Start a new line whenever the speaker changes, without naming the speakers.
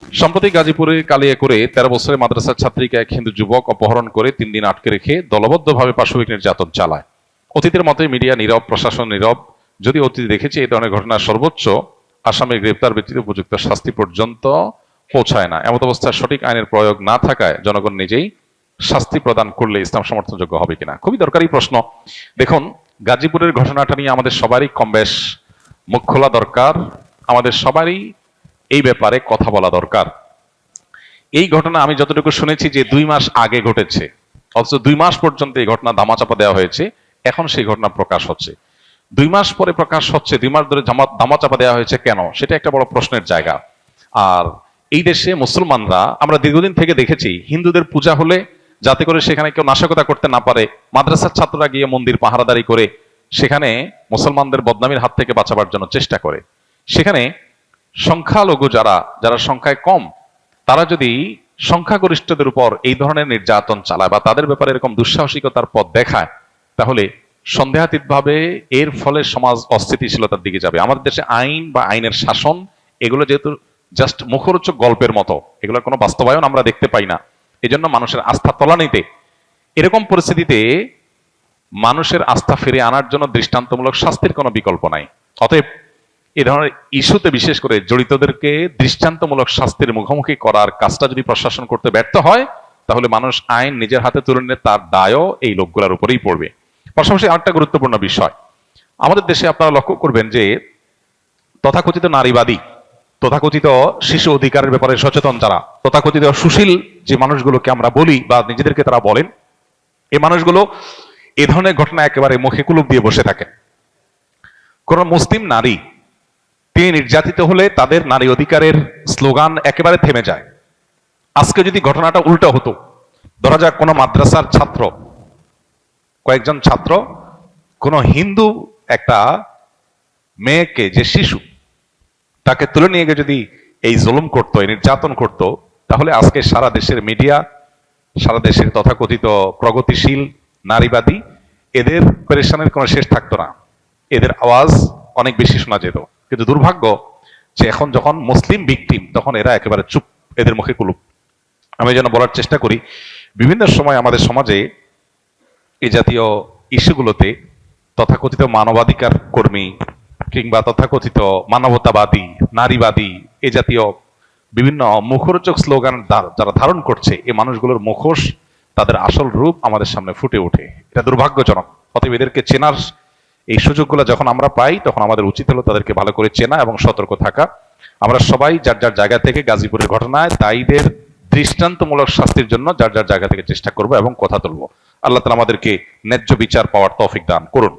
সম্প্রতি গাজীপুরে কালিয়াকৈরে 13 বছরের মাদ্রাসার ছাত্রীকে এক হিন্দু যুবক অপহরণ করে 3 দিন আটকে রেখে দলবদ্ধভাবে পাশবিক নির্যাতন চালায়। অতীতের মতে মিডিয়া নীরব, প্রশাসন নীরব। যদি অতীত দেখেছি এই ধরনের ঘটনা সর্বোচ্চ আসামির গ্রেপ্তার ব্যতীত উপযুক্ত শাস্তি পর্যন্ত পৌঁছায় না। এমত অবস্থায় সঠিক আইনের প্রয়োগ না থাকায় জনগণ নিজেই শাস্তি প্রদান করলে ইসলাম সমর্থনযোগ্য হবে কিনা, খুবই দরকারি প্রশ্ন। দেখুন, গাজীপুরের ঘটনাটা নিয়ে আমাদের সবারই কম বেশ মুখ খোলা দরকার, আমাদের সবারই এই ব্যাপারে কথা বলা দরকার। এই ঘটনা আমি যতটুকু শুনেছি যে 2 মাস আগে ঘটেছে, অথচ 2 মাস পর্যন্ত এই ঘটনা ধামাচাপা দেওয়া হয়েছে। এখন সেই ঘটনা প্রকাশ হচ্ছে, 2 মাস পরে প্রকাশ হচ্ছে। 2 মাস ধরে ধামাচাপা দেওয়া হয়েছে কেন, সেটা একটা বড় প্রশ্নের জায়গা। আর এই দেশে মুসলমানরা, আমরা দীর্ঘদিন থেকে দেখেছি, হিন্দুদের পূজা হলে যাতে করে সেখানে কেউ নাশকতা করতে না পারে, মাদ্রাসার ছাত্ররা গিয়ে মন্দির পাহারাদারি করে সেখানে মুসলমানদের বদনামির হাত থেকে বাঁচাবার জন্য চেষ্টা করে। সেখানে সংখ্যালঘু যারা সংখ্যায় কম, তারা যদি সংখ্যাগরিষ্ঠদের উপর এই ধরনের নির্যাতন চালায় বা তাদের ব্যাপারে এরকম দুঃসাহসিকতার পথ দেখায়, তাহলে সন্দেহাতীতভাবে এর ফলে সমাজ অস্থিতিশীলতার দিকে যাবে। আমাদের দেশে আইন বা আইনের শাসন এগুলো যেহেতু জাস্ট মুখরোচক গল্পের মতো, এগুলোর কোনো বাস্তবায়ন আমরা দেখতে পাই না। এজন্য মানুষের আস্থা তলানিতে। এরকম পরিস্থিতিতে মানুষের আস্থা ফিরিয়ে আনার জন্য দৃষ্টান্তমূলক শাস্তির কোনো বিকল্প নাই। অতএব এই ধরনের ইস্যুতে বিশেষ করে জড়িতদেরকে দৃষ্টান্তমূলক শাস্তির মুখোমুখি করার কাজটা যদি প্রশাসন করতে ব্যর্থ হয়, তাহলে মানুষ আইন নিজের হাতে তুলে নিয়ে তার দায়ও এই লোকগুলোর উপরেই পড়বে। পাশাপাশি আরেকটা গুরুত্বপূর্ণ বিষয়, আমাদের দেশে আপনারা লক্ষ্য করবেন যে তথাকথিত নারীবাদী, তথাকথিত শিশু অধিকারের ব্যাপারে সচেতন যারা, তথাকথিত সুশীল যে মানুষগুলোকে আমরা বলি বা নিজেদেরকে তারা বলেন, এই মানুষগুলো এ ধরনের ঘটনা একেবারে মুখে কুলুপ দিয়ে বসে থাকেন। কোন মুসলিম নারী তিনি নির্যাতিত হলে তাদের নারী অধিকারের স্লোগান একেবারে থেমে যায়। আজকে যদি ঘটনাটা উল্টো হতো, ধরা যাক কোনো মাদ্রাসার ছাত্র, কয়েকজন ছাত্র কোন হিন্দু একটা মেয়েকে, যে শিশু, তাকে তুলে নিয়ে গিয়ে যদি এই জুলুম করতো, এই নির্যাতন করতো, তাহলে আজকে সারা দেশের মিডিয়া, সারা দেশের তথাকথিত প্রগতিশীল নারীবাদী, এদের পেরেশানের কোনো শেষ থাকতো না, এদের আওয়াজ অনেক বেশি শোনা যেত। কিন্তু দুর্ভাগ্য যে এখন যখন মুসলিম ভিকটিম, তখন এরা একেবারে চুপ, এদের মুখে কুলুপ। আমি যেন বলার চেষ্টা করি, বিভিন্ন সময় আমাদের সমাজে এই জাতীয় ইস্যুগুলোতে তথাকথিত মানবাধিকার কর্মী কিংবা তথাকথিত মানবতাবাদী, নারীবাদী, এই জাতীয় বিভিন্ন মুখরোচক স্লোগান যারা ধারণ করছে, এই মানুষগুলোর মুখোশ, তাদের আসল রূপ আমাদের সামনে ফুটে ওঠে। এটা দুর্ভাগ্যজনক। অতএব এদেরকে চেনার এই সুযোগগুলো যখন আমরা পাই, তখন আমাদের উচিত হলো তাদেরকে ভালো করে চেনা এবং সতর্ক থাকা। আমরা সবাই যার যার জায়গা থেকে গাজীপুরের ঘটনায় দায়ীদের দৃষ্টান্তমূলক শাস্তির জন্য যার যার জায়গা থেকে চেষ্টা করব এবং কথা তুলব। আল্লাহ তাআলা আমাদেরকে ন্যায্য বিচার পাওয়ার তৌফিক দান করুন।